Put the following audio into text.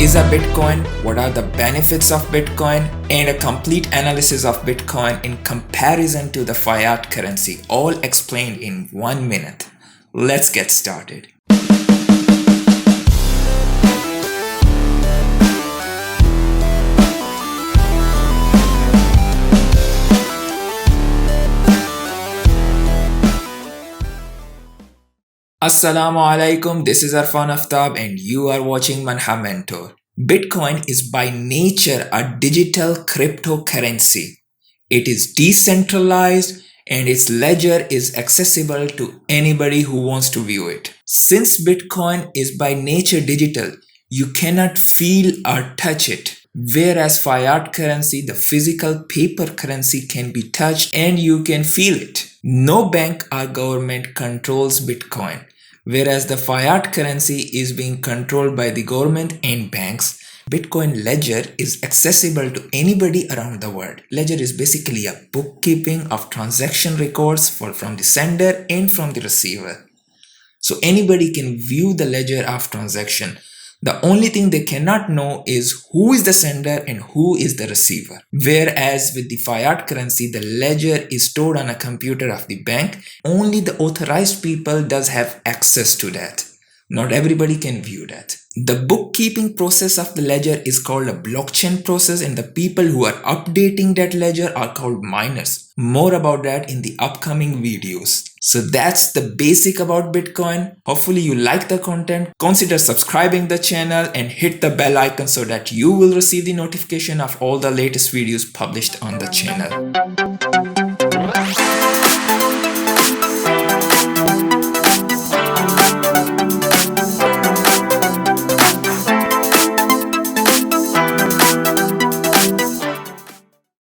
is a Bitcoin, what are the benefits of Bitcoin, and a complete analysis of Bitcoin in comparison to the fiat currency, all explained in 1 minute. Let's get started. Assalamu alaikum, this is Arfan Aftab and you are watching MANHA Mentor. Bitcoin is by nature a digital cryptocurrency. It is decentralized and its ledger is accessible to anybody who wants to view it. Since Bitcoin is by nature digital, you cannot feel or touch it. Whereas fiat currency, the physical paper currency, can be touched and you can feel it. No bank or government controls Bitcoin, whereas the fiat currency is being controlled by the government and banks. Bitcoin ledger is accessible to anybody around the world. Ledger is basically a bookkeeping of transaction records from the sender and from the receiver. So anybody can view the ledger of transaction. The only thing they cannot know is who is the sender and who is the receiver. Whereas with the fiat currency, the ledger is stored on a computer of the bank. Only the authorized people does have access to that. Not everybody can view that. The bookkeeping process of the ledger is called a blockchain process, and the people who are updating that ledger are called miners. More about that in the upcoming videos. So that's the basic about Bitcoin. Hopefully you like the content. Consider subscribing the channel and hit the bell icon so that you will receive the notification of all the latest videos published on the channel.